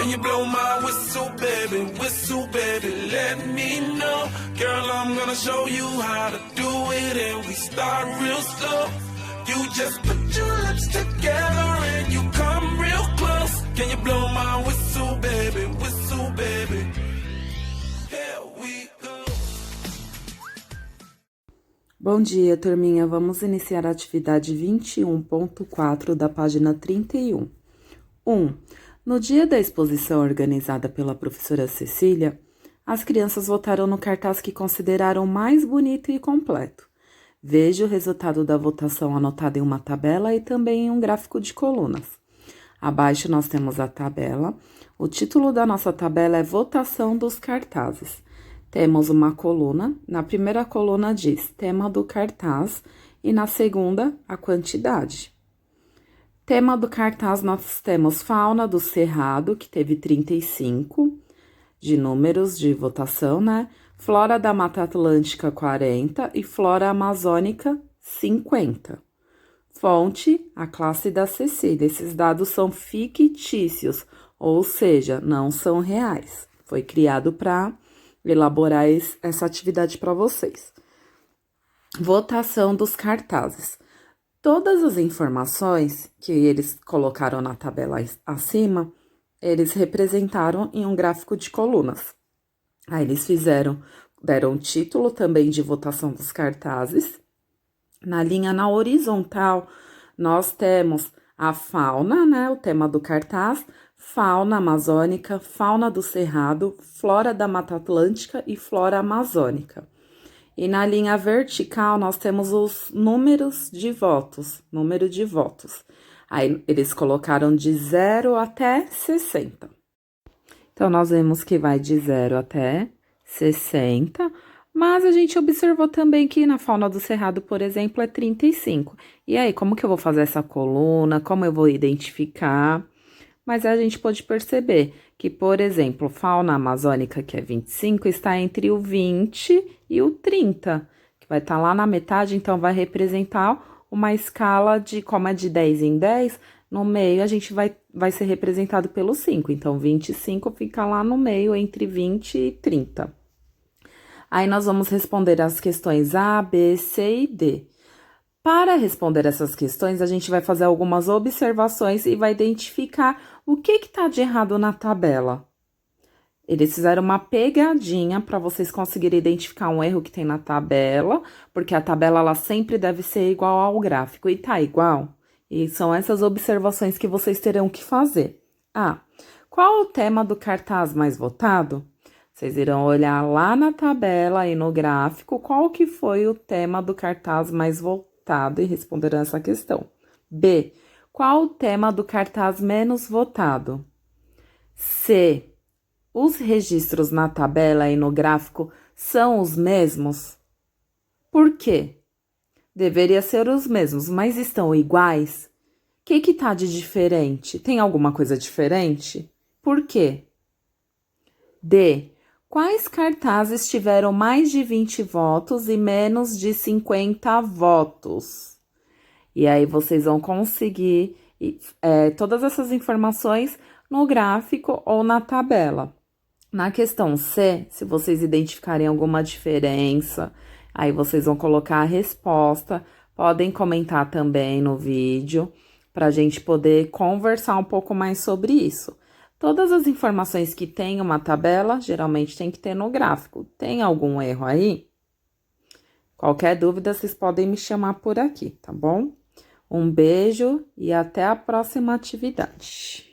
Can you blow my whistle, baby, let me know. Girl, I'm gonna show you how to do it, and we start real slow. You just put your lips together and you come real close. Can you blow my whistle, baby, here we go. Bom dia, turminha. Vamos iniciar a atividade 21.4 da página 31. 1. No dia da exposição organizada pela professora Cecília, as crianças votaram no cartaz que consideraram mais bonito e completo. Veja o resultado da votação anotado em uma tabela e também em um gráfico de colunas. Abaixo nós temos a tabela. O título da nossa tabela é Votação dos Cartazes. Temos uma coluna. Na primeira coluna diz tema do cartaz e na segunda a quantidade. Tema do cartaz nós temos Fauna do Cerrado, que teve 35 de números de votação, né? Flora da Mata Atlântica, 40 e Flora Amazônica, 50. Fonte, a classe da Cecília. Esses dados são fictícios, ou seja, não são reais. Foi criado para elaborar essa atividade para vocês. Votação dos cartazes. Todas as informações que eles colocaram na tabela acima, eles representaram em um gráfico de colunas. Aí eles deram título também de votação dos cartazes. Na linha na horizontal, nós temos a fauna, né, o tema do cartaz, fauna amazônica, fauna do cerrado, flora da Mata Atlântica e flora amazônica. E na linha vertical, nós temos os números de votos, número de votos. Aí, eles colocaram de 0 até 60. Então, nós vemos que vai de 0 até 60, mas a gente observou também que na fauna do cerrado, por exemplo, é 35. E aí, como que eu vou fazer essa coluna? Como eu vou identificar? Mas a gente pode perceber que, por exemplo, fauna amazônica, que é 25, está entre o 20 e o 30, que vai estar lá na metade, então vai representar uma escala de, como é de 10 em 10, no meio a gente vai ser representado pelo 5. Então, 25 fica lá no meio, entre 20 e 30. Aí, nós vamos responder as questões A, B, C e D. Para responder essas questões, a gente vai fazer algumas observações e vai identificar o que está de errado na tabela. Eles fizeram uma pegadinha para vocês conseguirem identificar um erro que tem na tabela, porque a tabela ela sempre deve ser igual ao gráfico, e tá igual. E são essas observações que vocês terão que fazer. Ah, qual o tema do cartaz mais votado? Vocês irão olhar lá na tabela e no gráfico qual que foi o tema do cartaz mais votado e responderão essa questão. B. Qual o tema do cartaz menos votado? C. Os registros na tabela e no gráfico são os mesmos? Por quê? Deveria ser os mesmos, mas estão iguais? O que tá de diferente? Tem alguma coisa diferente? Por quê? D. Quais cartazes tiveram mais de 20 votos e menos de 50 votos? E aí, vocês vão conseguir todas essas informações no gráfico ou na tabela. Na questão C, se vocês identificarem alguma diferença, aí vocês vão colocar a resposta. Podem comentar também no vídeo, para a gente poder conversar um pouco mais sobre isso. Todas as informações que tem uma tabela, geralmente tem que ter no gráfico. Tem algum erro aí? Qualquer dúvida, vocês podem me chamar por aqui, tá bom? Um beijo e até a próxima atividade.